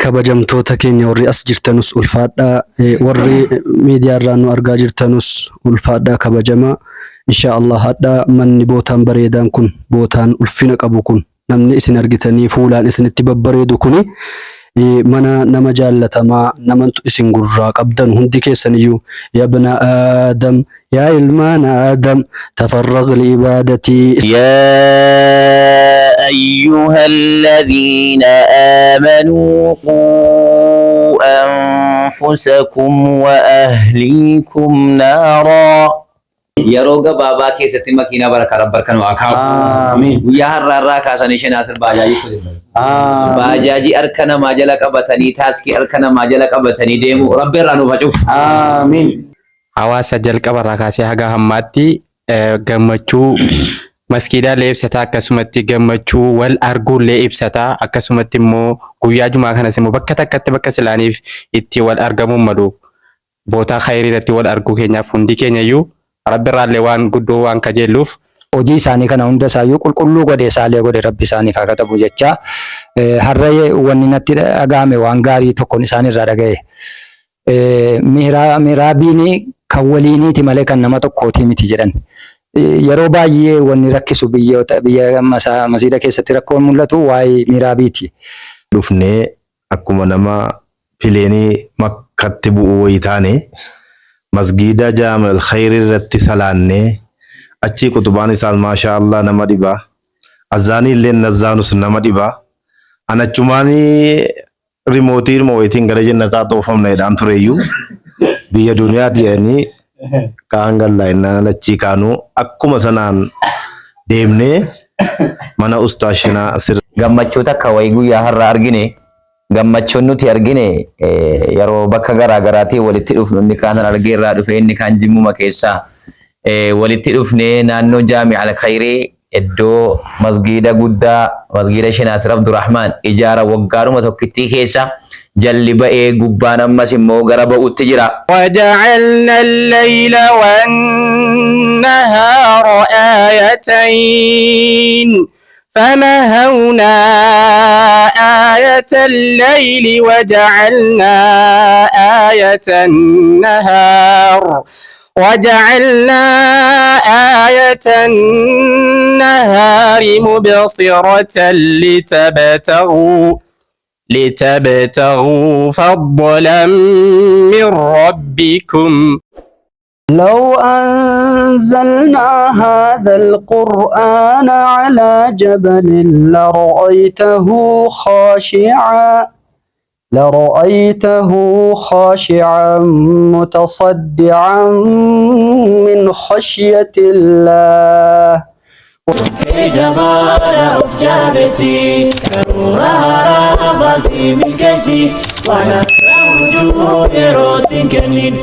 kabajamtoota keenya warri as jirtanus ulfaadhaa, warri miidiyaa irraa nu argaa jirtanus ulfaadhaa kabajamaa. Insha Allah hadhaa manni bootaan bareedaan kun, bootaan ulfina qabu kun, namni isin argitanii fuulaan isinitti babbareedu kuni mana nama jaallatamaa, namantu isin gurraa qabdan hundi keessaniyyuu ya bana Aadam يا إلمان آدم تفرغ لعبادتي يا أيها الذين آمنوا قوا أنفسكم وأهليكم نارا يروغا بابا كيستي مكينة بركة ربك نواكاو آمين ويا هرارا كاساني شناسر باجاجي آمين باجاجي أركنا ماجلك أبتني تاسكي أركنا ماجلك أبتني ديمو ربي رانو فجوف آمين Hawaasa jalqabarraa kaasee haga hammaatti gammachuu maskiidaalee ibsataa, akkasumatti gammachuu wal arguullee ibsataa, akkasumatti immoo guyyaa jumaa kanas immoo bakka takkatti bakka silaaniif itti wal argamuun malu bootaa khayrii irratti wal arguu keenyaaf hundi keenyayyuu rabbi irraallee waan guddoo waan kajeelluuf hojii isaanii kana hunda isaayyuu qulqulluu godhe saalee godhe rabbi isaaniif haa katabu jecha harree wanni natti dhagahame waan gaarii tokkoon isaanirraa dhagaye. Mihraabiin kan waliiniiti malee kan nama tokkooti miti jedhan. Yeroo baay'ee wanni rakkisu biyya masiida keessatti rakkoon mul'atu waa'ee mihraabiiti. Dhufnee akkuma nama pileenii makkatti bu'uu wayii taane masgiida Jaami'ul Khayrii irratti salaannee achi kutubaan isaan maashaa Allah nama dhibaa. Azaanii illee nazaanus nama dhibaa. Anachumaanii rimootii ilmoo wayitiin gara jannataa xoofamneedhaan tureyyuu biyya duniyaati jedhanii kaan gallaa'inaan alachii kaanuu akkuma sanaan deemnee mana ustaashinaa asirra. Gammachuu takka wayii guyyaa har'a argine, gammachuun nuti argine yeroo bakka garaa garaatii walitti dhufnu, inni kaan Harargee irraa dhufe, inni kaan Jimmuma keessaa walitti dhufnee naannoo Jaami'al Khayrii iddoo masgiida guddaa, masgiida Sheekh Naasir Abdurrahmaan ijaara waggaaruma tokkittii keessa jalli ba'ee gubbaan ammas immoo gara ba'uutti jira. وجعلنا الليل والنهار آيتين فمهونا آية الليل وجعلنا آية النهار آية النهار مبصرة لتبتغوا فضلا من ربكم. لو أنزلنا هذا القرآن على جبل لرأيته خاشعا متصدعا من خشية الله. جمال أفجابسي كرورها باسي بالكسي وانا وجود روت كنين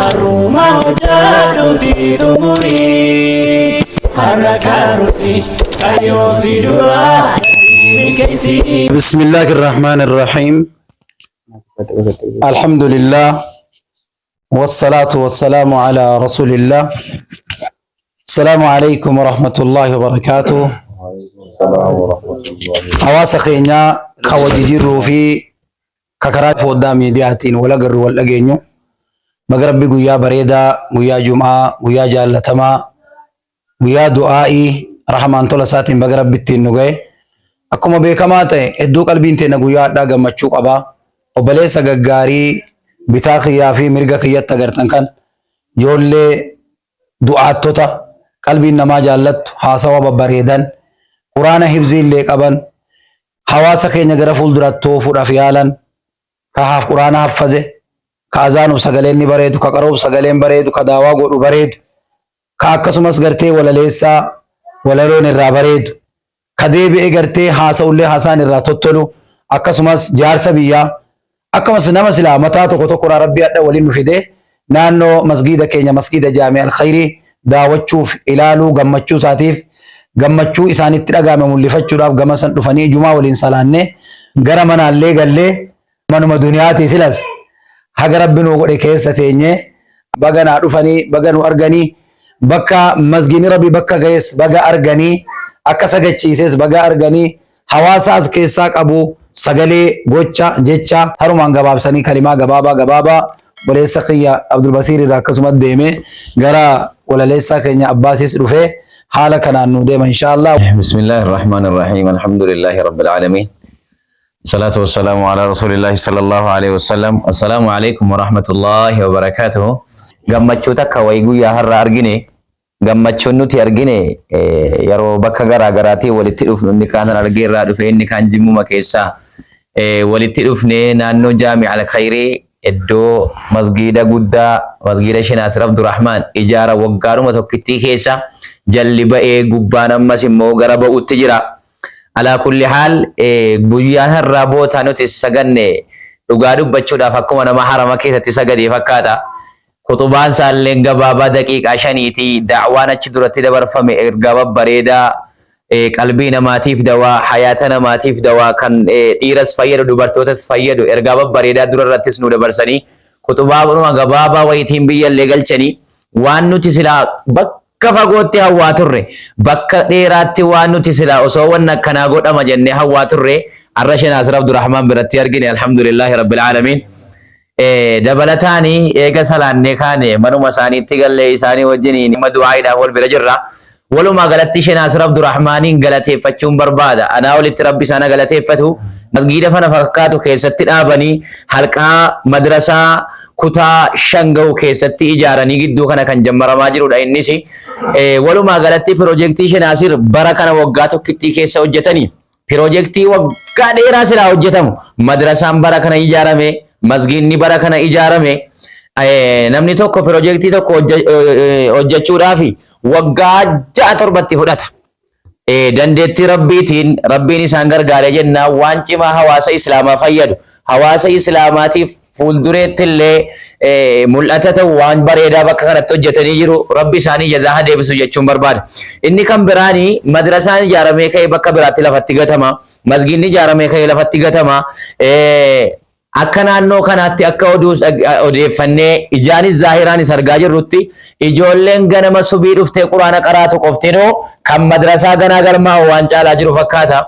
الروما وجادو في تموري حركة روسي كيوسي دورا بالكسي. بسم الله الرحمن الرحيم. الحمد لله والصلاة والسلام على رسول الله. السلام عليكم ورحمة الله وبركاته. حواس خينيا خوجيجيرو في ككرات فودا ميدياتين ولا غر ولا غينيو مغربي غيا بريدا غيا جمعة غيا جالتما غيا دعائي رحمان تولا ساتين مغربي تين نغاي اكما بكماته ادو قلبين تين غيا دا غمچو قبا وبليس غغاري بتاخيا في مرغا خيت غرتن كان يولي دعاتوتا قلبي نما جالت حاسوا ببريدن قرآن حفظي اللي قبن حواس خينيا غرا فولدرات توفو دافيالن كحاف قرآن حفظه كأذان وسجلين نبريدو كقروب سجلين بريدو كدعوا قولو بريدو كأكسمس غرتي ولا ليسا ولا لون الرابريدو كديب إغرتي حاسا ولي حسان الراتوتلو أكسمس جارسا بيا أكمس نمسلا متاتو كتو قرآن ربي أدى ولي مفيده نانو مسجد كينيا مسجد جامع الخيري daawwachuuf ilaaluu gammachuu isaatiif gammachuu isaanitti dhagaame mul'ifachuudhaaf gama san dhufanii jumaa waliin salaanne gara manaallee gallee manuma duniyaati silas haga rabbi nuu godhe keessa teenye baga naa dhufanii baga nu arganii bakka masgiidni rabbi bakka ga'es baga arganii akka sagachiises baga arganii hawaasa as keessaa qabu sagalee gocha jecha harumaan gabaabsanii kalimaa gabaabaa boleessa kiyya Abdul Basiir irraa akkasumas deeme gara walaleessaa keenya Abbaasis dhufee haala kanaan nu deema inshallah. Bismillahir Rahmanir Rahim. Alhamdulillahi Rabbil Alamin. Salatu wassalamu ala Rasulillahi sallallahu alaihi wasallam. Assalamu alaikum warahmatullahi wabarakatuh. Gammachuu takka wayi guyyaa har'a argine gammachuun nuti argine yeroo bakka garaa garaatii walitti dhufnu inni kaan argee irraa dhufe inni kaan jimmuma keessaa walitti dhufne naannoo Jaami'a Al-Khayrii iddoo masgiida guddaa masgiida Sheekh Naasir Abdurrahmaan ijaara waggaaruma tokkittii keessa jalli ba'ee gubbaan ammas immoo gara ba'uutti jira. Alaa kulli haal guyyaan har'aa bootaa nuti saganne dhugaa dubbachuudhaaf akkuma nama harama keessatti sagadee fakkaata. Kutubaan saallee gabaabaa daqiiqaa 5ti da'waan achi duratti dabarfame ergaa babbareedaa qalbii namaatiif dawaa hayaata namaatiif dawaa kan dhiiras fayyadu dubartootas fayyadu ergaa babbareedaa durarrattis nu dabarsanii kutubaanuma gabaabaa wayitiin biyyallee galchanii waan nuti silaa bakka fagootti hawwaa turre bakka dheeraatti waan nuti silaa osoo waan akkanaa godhama jennee hawwaa turre arra Sheekh Naasir Abdurrahmaan biratti argine alhamdulillahi rabbil alamin. Dabalataanii eega salaannee kaane manuma isaaniitti gallee isaanii wajjiniin dhimma du'aaidhaaf wal bira jirra. Walumaa galatti Sheekh Naasir Abdurrahmaaniin galateeffachuun barbaada. Anaa walitti rabbi sana galateeffatu masgiida fana fakkaatu keessatti dhaabanii halqaa madrasaa kutaa 5 gahu keessatti ijaaranii gidduu kana kan jammaramaa jirudha innis. Walumaa galatti piroojeektii Sheekh Naasir bara kana waggaa tokkittii keessa hojjetanii piroojeektii waggaa dheeraa silaa hojjetamu madrasaan bara kana ijaarame masgiidni bara kana ijaarame namni tokko piroojeektii tokko hojjechuudhaaf waggaa 6-7 fudhata. Dandeettii rabbiitiin rabbiin isaan gargaaree jenna waan cimaa hawaasa islaamaa fayyadu hawaasa islaamaatiif fuuldureetti illee mul'ata ta'u waan bareedaa bakka kanatti hojjetanii jiru rabbi isaanii jazaa deebisu jechuun barbaada. Inni kan biraanii madrasaan ijaaramee ka'ee bakka biraatti lafatti gatama masgiidni ijaaramee ka'ee lafatti gatama. Akka naannoo kanaatti akka odeeffannee ijaanis zaahiraanis argaa jirrutti ijoolleen ganama subii dhuftee quraana qaraatu qoftinoo kan madrasaa ganaa galmaa waan caalaa jiru fakkaata.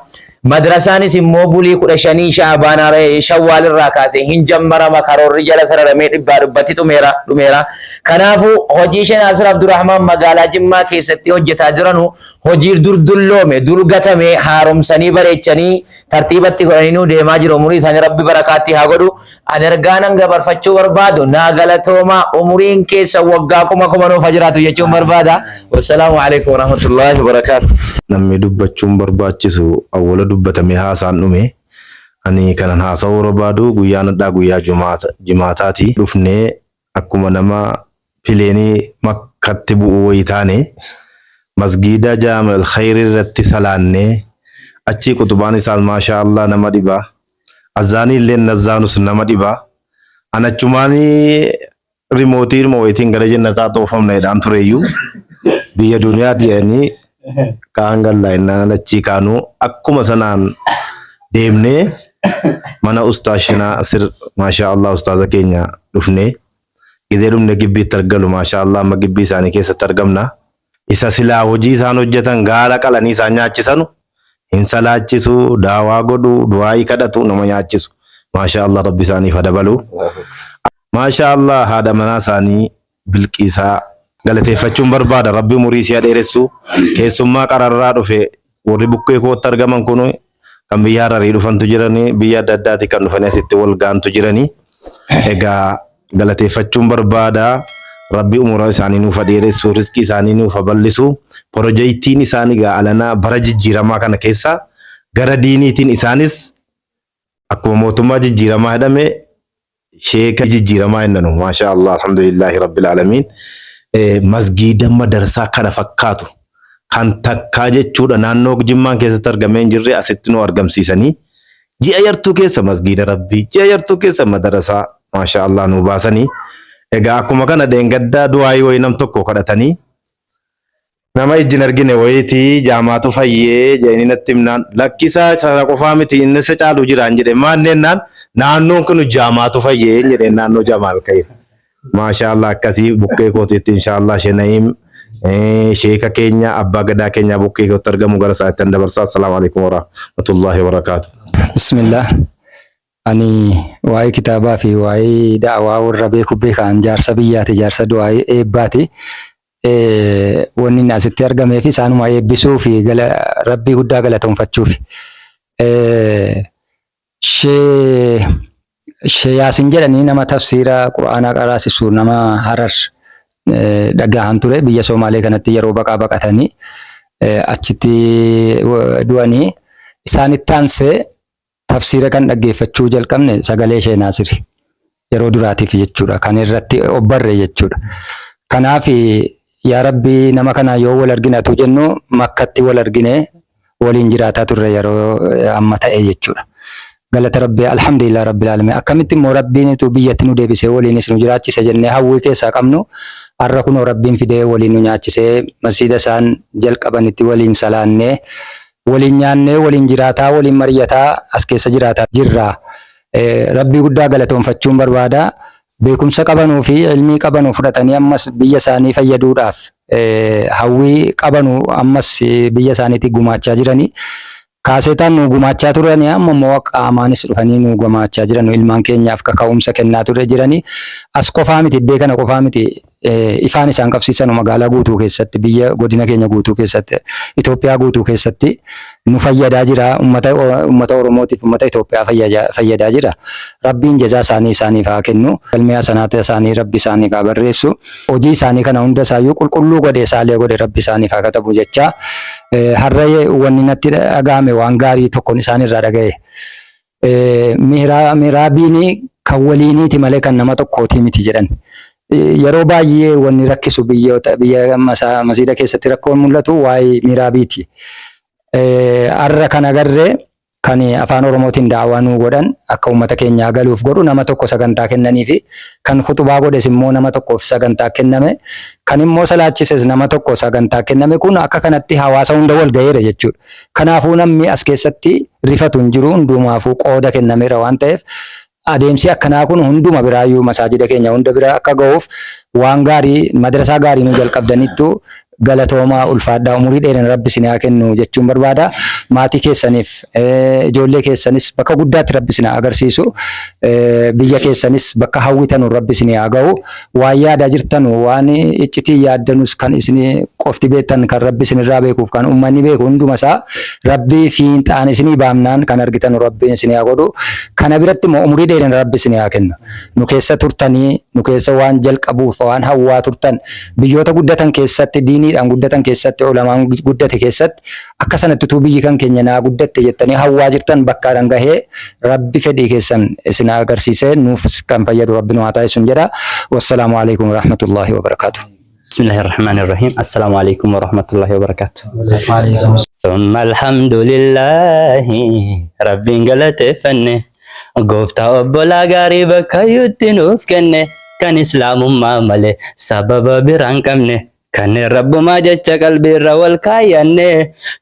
Madrasaanis immoo bulii 15 Shawwaal irraa kaasee hin jammarama karoorri jala sararamee dhibbatti dhumeera. Kanaafuu hojii Sheekh Naasir Abdurrahmaan magaalaa Jimmaa keessatti hojjetaa jiranu hojii durdulloome durgatame haaromsanii bareechanii tartiibatti godhanii nu deemaa jiru. Umurii isaanii rabbi barakaatti haa godhu. Ani ergaanan gabarfachuu barbaadu naa galatooma umuriin keessa waggaa kuma nuuf jiraatu jechuun barbaada. Wassalaamu alaikum warahmatullahi wabarakatuh. Namni dubbachuun barbaachisu awwala dubbatame haasaan dhume ani kanan haasa'uu barbaadu guyyaan addaa guyyaa jimaataati dhufnee akkuma nama pileenii makkatti bu'u wayii taane masgiida Jaami'a Al-Khayrii irratti salaannee achi kutubaan isaa maashaallah nama dhibaa azaanii illee nazaanus nama dhibaa anachumaanii rimootii wayitiin gara jannataa xoofamneedhaan tureeyyuu biyya duniyaati jedhanii kaan gallaa innaan achi kaanuu akkuma sanaan deemnee mana ustaaz Sheekh Naasir maashaallah ustaaza keenya dhufnee gidee dhumne gibbiitti argalu maashaallah amma gibbii isaanii keessatti argamna. Isa silaa hojii isaan hojjetan gaala qalanii isaan nyaachisanu hin salaachisu daawaa godhu du'aa'ii kadhatu nama nyaachisu maashaallah rabbi isaaniif dabalu. Maashaallah haadha manaa isaanii Bilqiisaa galateeffachuun barbaada rabbi umurii ishee dheeressu keessummaa qararraa dhufe warri bukkee kootti argaman kun kan biyya Hararii dhufantu jiranii biyya adda addaati kan dhufanii asitti wal gaantu jiranii egaa galateeffachuun barbaada rabbi umuraa isaanii nuuf dheeressu riskii isaanii nuuf bal'isu piroojeektiin isaanii gaa alanaa bara jijjiiramaa kana keessa gara diiniitiin isaanis akkuma mootummaa jijjiiramaa jedhame sheeka jijjiiramaa jennanu maashaallah alhamdulillahi rabbil alamin. Masgiida madarsaa kana fakkaatu kan takkaa jechuudha naannoo Jimmaan keessatti argamee hin jirre asitti nu argamsiisanii ji'a yartuu keessa masgiida rabbii ji'a yartuu keessa madarsaa maashaallah nu baasanii egaa akkuma kana deengaddaa du'aayii wayii nam tokko kadhatanii nama ijjin argine wayitii jaamaatu fayyee jedhanii natti himnaan lakkisaa sana qofaa miti inni isa caalu jiraan jedhe maannennaan naannoon kun jaamaatu fayyee jedhe naannoo Jamaal Khayr. Maashaallah akkasii bukkee kootiitti inshaallah Sheekh Na'iim sheeka keenya abbaa gadaa keenya bukkee kootti argamu gara isaatti dabarsaa. Assalaamu alaikum warahmatullahi wabarakatuh. Bismillah. Ani waa'ee kitaabaa fi waa'ee da'awaa warra beeku beekan jaarsa biyyaati, jaarsa du'aa eebbaati. Wanni inni asitti argamee fi isaanuma eebbisuu fi rabbii guddaa galatoonfachuuf. Shee Yaasin jedhanii nama tafsiira Qur'aanaa qaraasisu nama Harar dhagahan ture biyya Somaalee kanatti yeroo baqatanii achitti du'anii isaanitti aansee tafsiira kan dhaggeeffachuu jalqabne sagalee Shee Naasir yeroo duraatiif jechuudha. Kan irratti obbarre jechuudha. Kanaaf yaa Rabbi nama kana yoo wal arginatu jennu Makkatti wal argine waliin jiraataa turre yeroo amma ta'e jechuudha. Galata Rabbi alhamdulillah Rabbil alamin. Akkamitti immoo Rabbiinitu biyyatti nu deebisee waliinis nu jiraachise jennee hawwii keessaa qabnu har'a kunoo Rabbiin fidee waliin nu nyaachisee masjiida isaan jalqabanitti waliin salaannee waliin nyaannee waliin jiraataa waliin mari'ataa as keessa jiraataa jirra. Rabbii guddaa galatoonfachuun barbaada. Beekumsa qabanuu fi ilmii qabanuu fudhatanii ammas biyya isaanii fayyaduudhaaf hawwii qabanuu ammas biyya isaaniitti gumaachaa jiranii. Kaasetaan nu gumaachaa turanii amma immoo qaamaanis dhufanii nu gumaachaa jiran ilmaan keenyaaf kaka'umsa kennaa turre jiranii. As qofaa miti iddoo kana qofaa miti ifaan isaan qabsiisan magaalaa guutuu keessatti biyya godina keenya guutuu keessatti Itoophiyaa guutuu keessatti nu fayyadaa jira. Uummata Oromootiif uummata Itoophiyaa fayyadaa jira. Rabbiin jazaa isaaniif haa kennu. Galmee sanaata isaanii Rabbi isaaniif haa barreessu. Hojii isaanii kana hunda isaayyuu qulqulluu godhee saalee godhe Rabbi isaaniif haa katabu jecha. Har'a wanni natti dhagahame waan gaarii tokkoon isaanirraa dhagaye. Mihraabiin kan waliiniiti malee kan nama tokkooti miti jedhan. Yeroo baay'ee wanni rakkisu biyya masjiida keessatti rakkoon mul'atu waa'ee mihraabiiti. Har'a kan agarree kan afaan Oromootiin daawwaa nuu godhan akka uummata keenyaa galuuf godhu nama tokko sagantaa kennanii fi kan khutubaa godhes immoo nama tokkoof sagantaa kenname kan immoo salaachises nama tokko sagantaa kenname kun akka kanatti hawaasa hunda wal gaheera jechuudha. Kanaafuu namni as keessatti rifatu hin jiru hundumaafuu qooda kennameera waan ta'eef adeemsi akkanaa kun hunduma biraayyuu masaajida keenya hunda bira akka ga'uuf waan gaarii madrasaa gaarii nu jalqabdanittu galatoomaa ulfaadhaa umurii dheeran Rabbi isin haa kennu jechuun barbaada. Maatii keessaniif ijoollee keessanis bakka guddaatti Rabbi isin haa agarsiisu. Biyya keessanis bakka hawwitan Rabbi isin haa ga'u. Waan yaadaa jirtan waan iccitii yaaddanus kan isin qofti beektan kan Rabbi isin irraa beekuuf kan uummanni beeku hunduma isaa Rabbi fiinxaan isinii baamnaan kan argitan Rabbi isin haa godhu. Kana biratti immoo umurii dheeran Rabbi isin haa kennu. Nu keessa turtanii nu keessa waan jalqabuuf waan hawwaa turtan biyyoota guddatan keessatti diiniidhaan guddatan keessatti ulamaan guddate keessatti akka sanatti tuu biyyi kan keenya naa guddatte jettanii hawwaa jirtan bakkaadhaan gahee Rabbi fedhii keessan isin agarsiisee nuuf kan fayyadu Rabbi nu haa taasisu jedha. Wassalaamu alaikum warahmatullahi wabarakatuh. Bismillahirrahmanirrahim. Assalamu alaikum warahmatullahi wabarakatuh. ثم الحمد لله ربي galateeffanne gooftaa obbolaa gaarii bakka yuutti nuuf kenne kan islaamummaa malee sababa biraan qabne kan rabbumaa jecha qalbiirra wal kaayyanne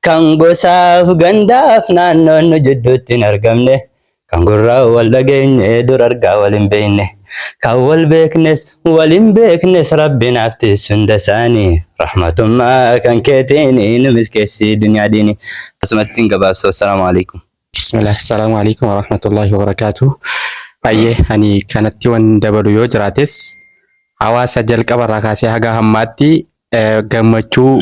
kan gosaaf gandaaf naannoon nu jidduutti hin argamne kan gurraa wal dhageenye dur argaa wal hin beekne kan wal beeknes rabbiin haftisu hunda isaanii rahmatummaa kan keetiin nu milkeessi duniyaa diini. Asumatti gabaabsoo. Assalaamu alaikum. Bismillah. Assalamu alaikum warahmatullahi wabarakatuh. Baay'ee ani kanatti waan dabalu yoo jiraates hawaasa jalqabarraa kaasee haga hammaatti gammachuu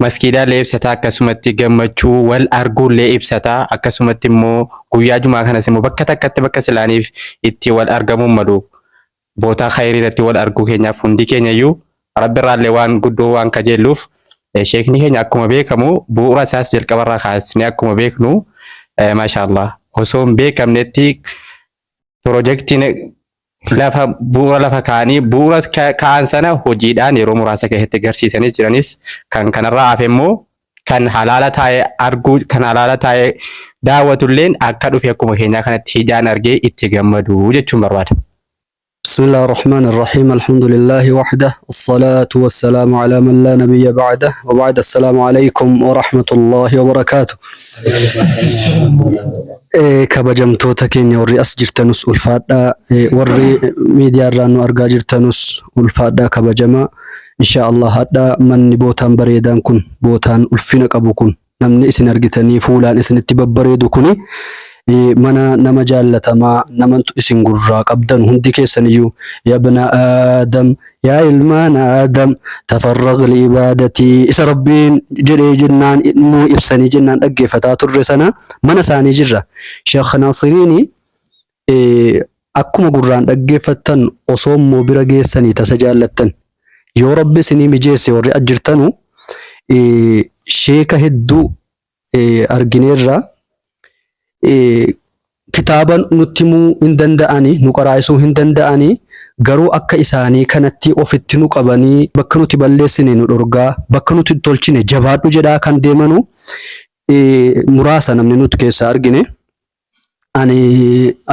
maskiidaalee ibsataa akkasumatti gammachuu wal arguullee ibsataa akkasumatti immoo guyyaa jumaa kanas immoo bakka takkatti bakka silaaniif itti wal argamuun malu bootaa khayrii irratti wal arguu keenyaaf hundi keenyayyuu rabbirraallee waan guddoo waan kajeelluuf sheekni keenya akkuma beekamu bu'uura isaas jalqabarraa kaasnee akkuma beeknu maashaallah osoo hin beekamnetti piroojeektiin bu'uura lafa kaanii bu'uura kaan sana hojiidhaan yeroo muraasa keessatti agarsiisanii jiranis kan kanarraa hafe immoo kan halaala taa'ee arguu kan halaala taa'ee daawwatulleen akka dhufe akkuma keenyaa kanatti ijaan argee itti gammadu jechuun barbaada. بسم الله الرحمن الرحيم الحمد لله وحده الصلاة والسلام على من لا نبي بعده وبعد السلام عليكم ورحمة الله وبركاته kabajamtoota keenya warri as jirtanus ulfaadhaa warri miidiyaarraa nu argaa jirtanus ulfaadhaa kabajamaa insha Allah hadhaa manni bootaan bareedaan kun bootaan ulfina qabu kun namni isin argitanii fuulaan isinitti babbareedu kuni mana nama jaalatamaa namantu isin gurraa qabdan hundi keessaniyyuu yaa bana aadam yaa ilmaan aadam tafarraq liibaadatii isa rabbiin jedhee jennaan nu ibsanii jennaan dhaggeeffataa turre sana mana isaanii jirra. Sheekh Naasiriin akkuma gurraan dhaggeeffattan osoo immoo bira geessanii tasa jaallattan yoo rabbi isinii mijeesse warri ajjirtanu sheeka hedduu argineerra kitaaban nutti himuu hin danda'ani nu qaraa'isuu hin danda'ani garuu akka isaanii kanatti ofitti nu qabanii bakka nuti balleessine nu dhorgaa bakka nuti tolchine jabaadhu jedhaa kan deemanu muraasa namni nuti keessa argine. Ani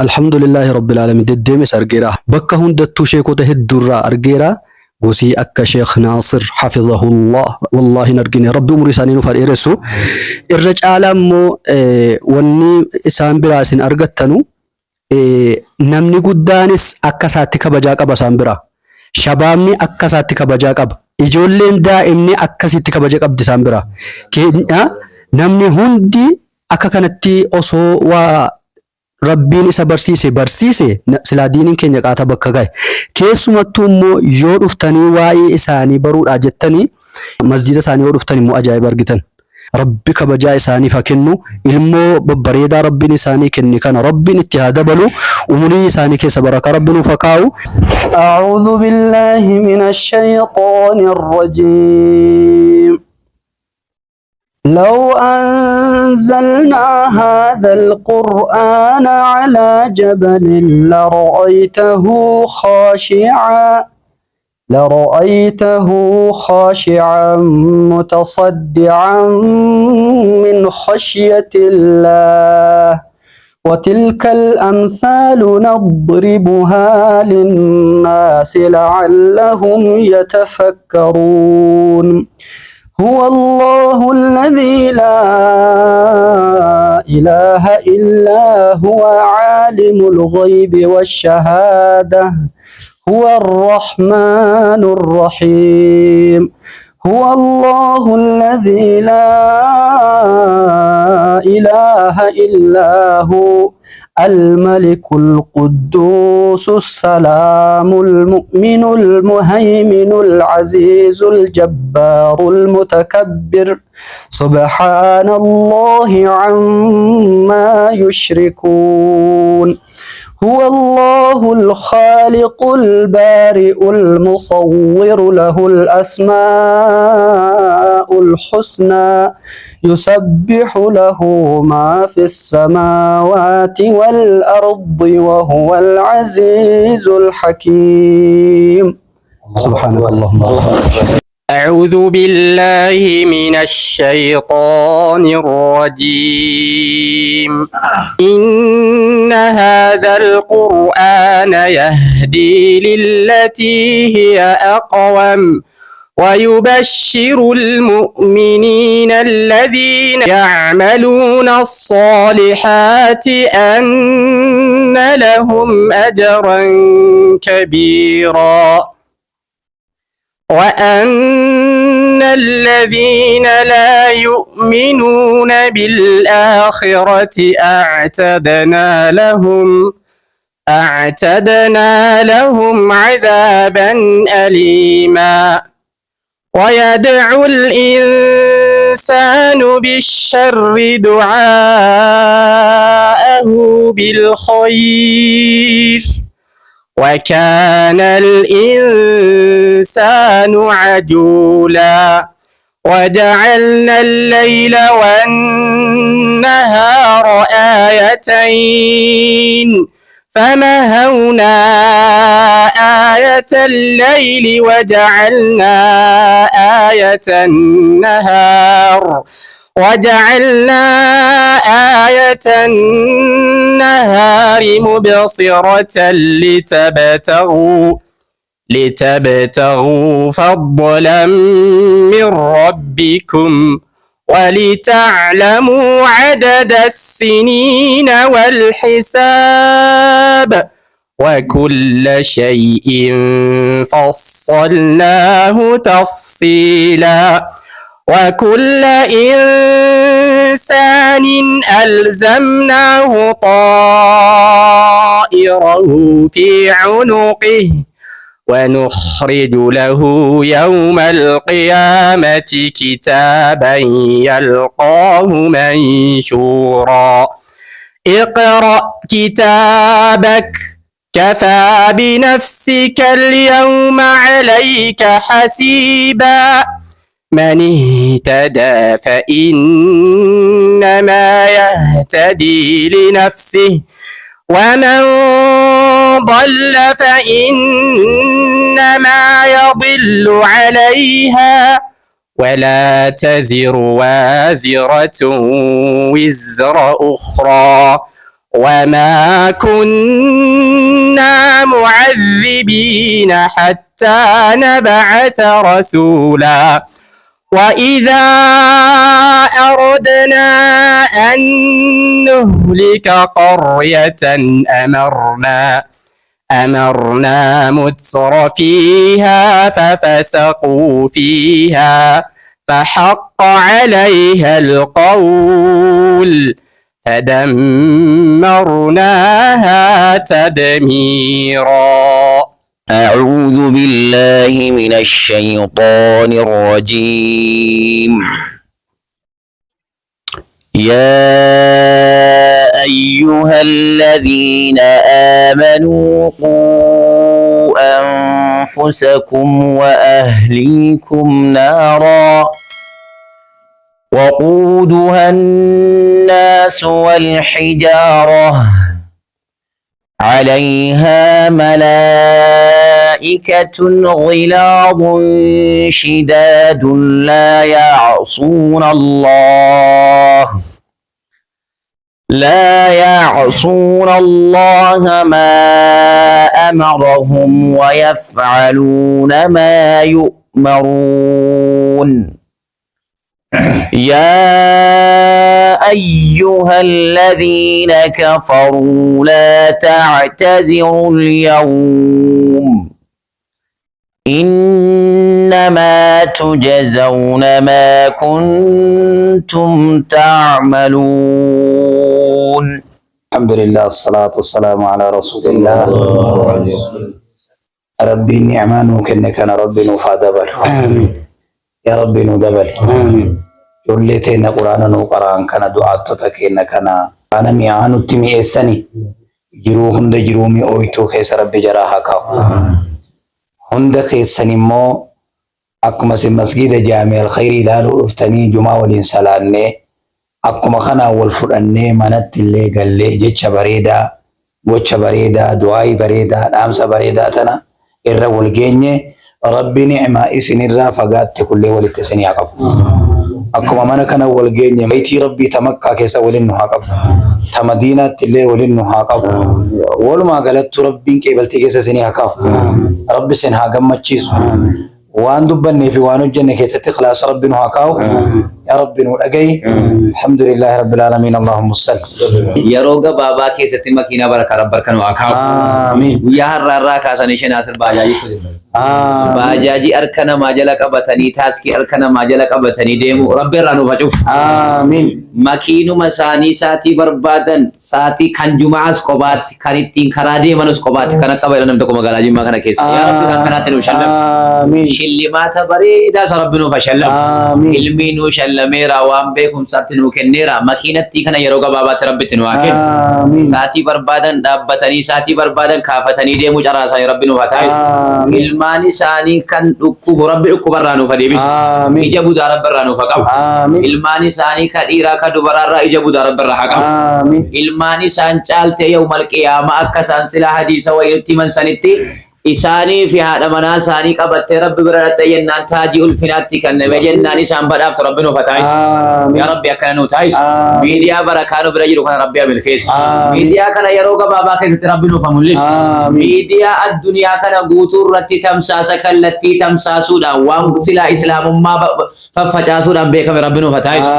alhamdulillahi rabbil alamin deddeemes argeera bakka hundattuu sheekota hedduurraa argeera. Gosii akka Sheekh Naasir hafizahullah wallahi hin argine rabbi umurii isaanii nuuf dheeressu irra caalaa immoo wanni isaan biraa isin argattanu namni guddaanis akka isaatti kabajaa qaba isaan bira shabaabni akka isaatti kabajaa qaba ijoolleen daa'imni akkasitti kabaja qabdi isaan bira namni hundi akka kanatti osoo waa Rabbiin isa barsiise silaa diiniin keenya qaata bakka gahe keessumattuu immoo yoo dhuftanii waa'ee isaanii baruudhaa jettanii masjida isaanii yoo dhuftanii immoo ajaa'iba argitan rabbi kabajaa isaaniif haa kennu ilmoo babbareedaa rabbiin isaanii kenne kana rabbiin itti haa dabalu umurii isaanii keessa baraka rabbiin nuuf haa kaa'u. A'uudhu billahi minash shayxaanir rajiim. لو أنزلنا هذا القرآن على جبل لرأيته خاشعا متصدعا من خشية الله وتلك الأمثال نضربها للناس لعلهم يتفكرون. هو الله الذي لا إله إلا هو عالم الغيب والشهادة هو الرحمن الرحيم. هو الله الذي لا إله إلا هو الملك القدوس السلام المؤمن المهيمن العزيز الجبار المتكبر سبحان الله عما يشركون. هو الله الخالق البارئ المصور له الأسماء الحسنى يسبح له ما في السماوات والأرض وهو العزيز الحكيم. سبحان الله. أعوذ بالله من الشيطان الرجيم. إن هذا القرآن يهدي للتي هي أقوم ويبشر المؤمنين الذين يعملون الصالحات أن لهم أجرا كبيرا وأن الذين لا يؤمنون بالآخرة أعتدنا لهم عذابا أليما. ويدعو الإنسان بالشر دعاءه بالخير وكان الإنسان عجولا. وجعلنا الليل والنهار آيتين فمهونا آية الليل وجعلنا آية النهار مبصرة لتبتغوا فضلا من ربكم ولتعلموا عدد السنين والحساب وكل شيء فصلناه تفصيلا. وكل إنسان ألزمناه طائره في عنقه ونخرج له يوم القيامة كتابا يلقاه منشورا اقرأ كتابك كفى بنفسك اليوم عليك حسيبا من اهتدى فإنما يهتدي لنفسه ومن ضل فإنما يضل عليها ولا تزر وازرة وزر أخرى وما كنا معذبين حتى نبعث رسولا وإذا أردنا أن نهلك قرية أمرنا متر فيها ففسقوا فيها فحق عليها القول فدمرناها تدميرا. أعوذ بالله من الشيطان الرجيم. يا أيها الذين آمنوا قوا أنفسكم وأهليكم نارا وقودها الناس والحجارة عليها ملائكة غلاظ شداد لا يعصون الله ما أمرهم ويفعلون ما يؤمرون. يا أيها الذين كفروا لا تعتذروا اليوم إنما تجزون ما كنتم تعملون. الحمد لله الصلاة والسلام على رسول الله. ربي النعمان كأنك ربي نفادبر. آمين يا ربي ندبل. آمين. يولتنا قرآن نقرأ كنا دعاء تتكينا كنا أنا ميانو تمي إسني جرو هند جرومي أويتو خيس ربي جراها كاو هند خيسني مو أكما سي مسجد جامع الخير لالو افتني جمعة والإنسالاني أكما خنا والفراني منت اللي قال لي جيتش بريدا وچ بريدا دعاي بريدا نامس بريدا تنا إرى والجيني ربي نعمة إسن الرا فقات كل ولتسني عقب أكما منا كنا والجيني ميتي ربي تمكا كيسا ولنو عقب تمدينة اللي ولنو عقب ولما قالت ربي كيبلتي كيسا سني عقب ربي سنها قم تشيس وان دبني في وانو جنة كيسا تخلاص ربي نو عقب يا ربي نو أجي الحمد لله رب العالمين اللهم صل. يروغا بابا كيسا تمكينا بركة ربك نو عقب. آمين. ويا هرّا كاسا نشان أصل باجاجي كذب. باجاجي أركنا ماجلك أبتني تاسكي أركنا ماجلك أبتني ديمو ربي رانو بجوف. آمين. مكينو مساني ساتي بربادن ساتي كان جمعة سكوبات كانت تين خرادي منو سكوبات كنا كبير نمتكو مغالاجي ما كنا كيس. يا ربي كنا تلو شلم. آمين. شلي ما تبري دا سربنو فشلم. آمين. علمي نو شلميرا وام بكم ساتنو كنيرا مكينة تي كنا يروغا بابا تربي تنواكي. آمين. ساتي بربادن دابتني ساتي بربادن كافتني ديمو جراسا ربي نو فتاي. ilmaani isaanii kan dhukkubu rabbi dhukkubarraa nuuf adeebisu. Ija budaa rabbarraa nuuf haa qabu. Ilmaani isaanii ka dhiiraa ka dubaraarraa ija budaa rabbarraa haa qabu. Ilmaani isaan caaltee yawmal qiyaamaa akka isaan silaa hadiisa wayiitti himan sanitti isaanii fi haadha manaa isaanii qabattee rabbi bira dhadha jennaan taajii ulfinaatti kenname jennaan isaan badhaaftu rabbi nuuf haa taasisu. Yaa rabbi akkana nu taasisu. Miidiyaa barakaa nu bira jiru kana rabbi haa milkeessu. Miidiyaa kana yeroo gabaabaa keessatti rabbi nuuf haa mul'isu. Miidiyaa addunyaa kana guutuu irratti tamsaasa kallattii tamsaasuudhaan waan silaa islaamummaa faffacaasuudhaan beekame rabbi nuuf haa taasisu.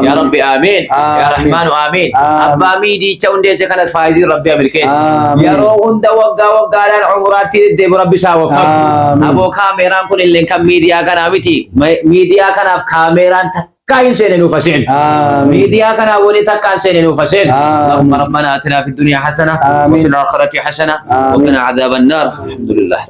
Yaa rabbi amiin. Yaa rahmaanu amiin. Abbaa miidicha hundeesse kanas faayizii rabbi haa milkeessu. Yeroo hunda waggaa waggaadhaan umuraatti ديدي بربي ساوى أبو كاميران كل اللي كان ميديا كان عمتي ميديا كان كاميران كاين سين نوفسين ميديا كان أولي تكان سين نوفسين اللهم ربنا آتنا في الدنيا حسنة وفي الآخرة حسنة وقنا عذاب النار الحمد لله.